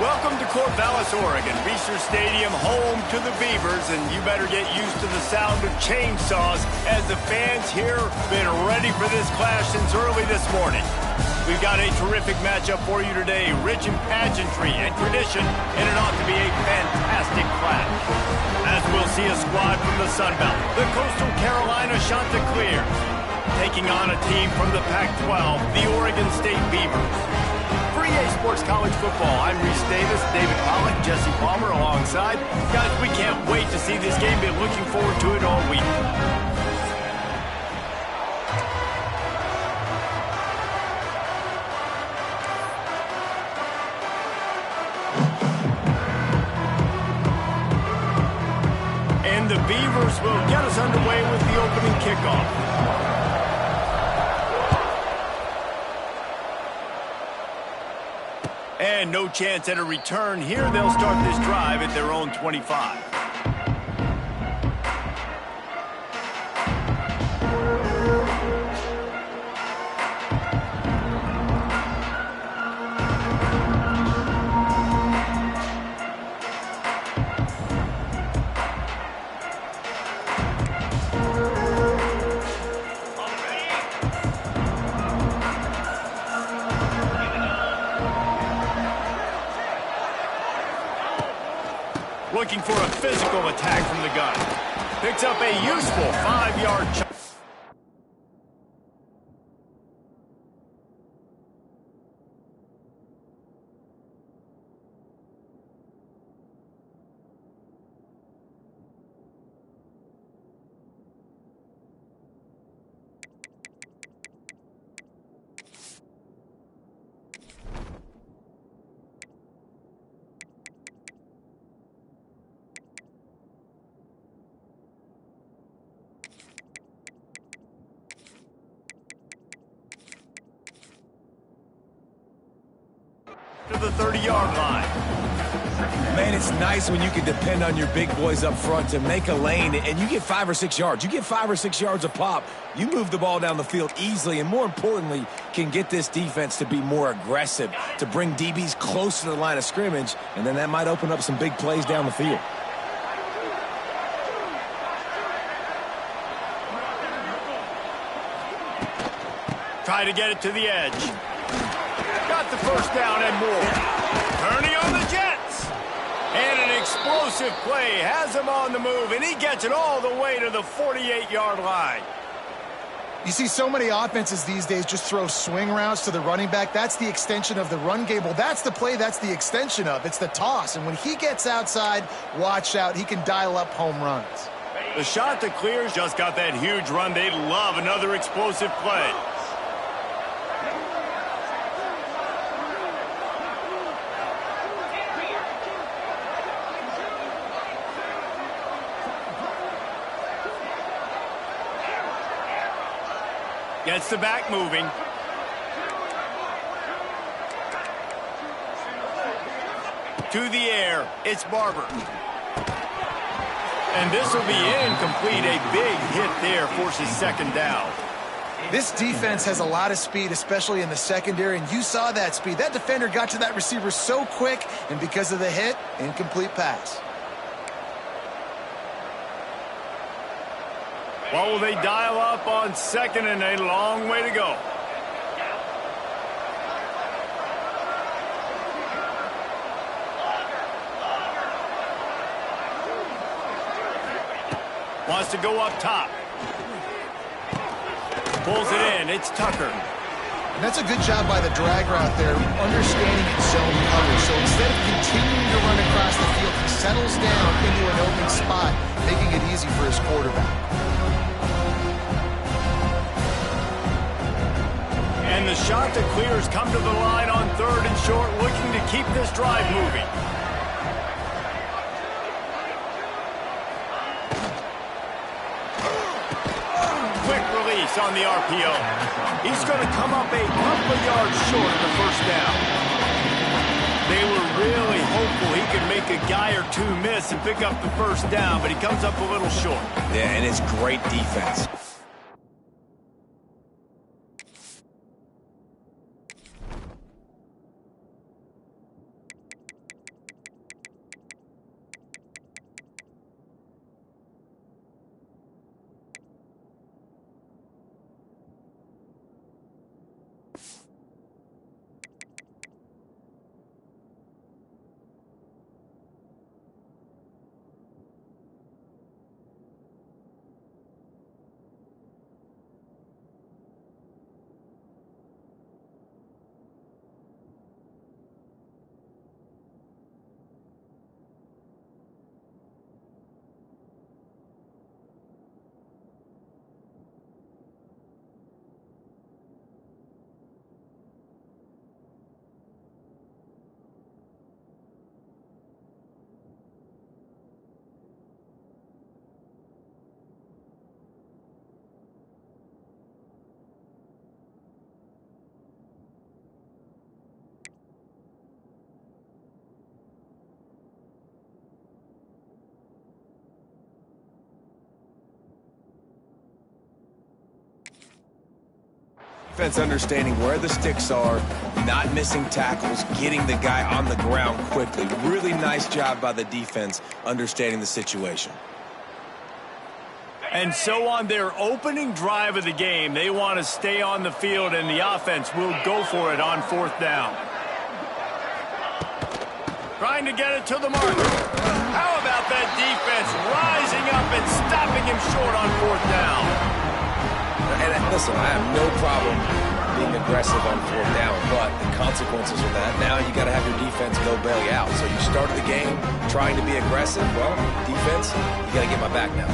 Welcome to Corvallis, Oregon, Reser Stadium, home to the Beavers, and you better get used to the sound of chainsaws as the fans here have been ready for this clash since early this morning. We've got a terrific matchup for you today, rich in pageantry and tradition, and it ought to be a fantastic clash. As we'll see a squad from the Sun Belt, the Coastal Carolina Chanticleers, taking on a team from the Pac-12, the Oregon State Beavers. For EA Sports College Football, I'm Reese Davis, David Pollock, Jesse Palmer alongside. Guys, we can't wait to see this game. Been looking forward to it all week. And the Beavers will get us underway with the opening kickoff. And no chance at a return here. They'll start this drive at their own 25. Looking for a physical attack from the gun. Picks up a useful 5-yard chunk. to the 30-yard line. Man, it's nice when you can depend on your big boys up front to make a lane, and you get 5 or 6 yards. You get 5 or 6 yards a pop. You move the ball down the field easily, and more importantly, can get this defense to be more aggressive, to bring DBs close to the line of scrimmage, and then that might open up some big plays down the field. Try to get it to the edge. Got the first down and more. Turning on the Jets. And an explosive play has him on the move, and he gets it all the way to the 48-yard line. You see so many offenses these days just throw swing routes to the running back. That's the extension of the run game. Well, that's the play that's the extension of. It's the toss. And when he gets outside, watch out. He can dial up home runs. The shot that clears just got that huge run. They love another explosive play. Gets the back moving. To the air, it's Barber. And this will be incomplete. A big hit there forces second down. This defense has a lot of speed, especially in the secondary, and you saw that speed. That defender got to that receiver so quick, and because of the hit, incomplete pass. What will they dial up on second, and a long way to go? Wants to go up top. Pulls it in. It's Tucker. And that's a good job by the drag route there, understanding its zone coverage. So instead of continuing to run across the field, he settles down into an open spot, making it easy for his quarterback. And the shot that clears come to the line on third and short, looking to keep this drive moving. Quick release on the RPO. He's going to come up a couple of yards short of the first down. They were really hopeful he could make a guy or two miss and pick up the first down, but he comes up a little short. Yeah, and it's great defense. Defense understanding where the sticks are, not missing tackles, getting the guy on the ground quickly. Really nice job by the defense understanding the situation. And so on their opening drive of the game, they want to stay on the field, and the offense will go for it on fourth down. Trying to get it to the marker. How about that defense rising up and stopping him short on fourth down? And listen, I have no problem being aggressive on fourth down, but the consequences of that, now you got to have your defense go bail you out. So you started the game trying to be aggressive. Well, defense, you got to get my back now.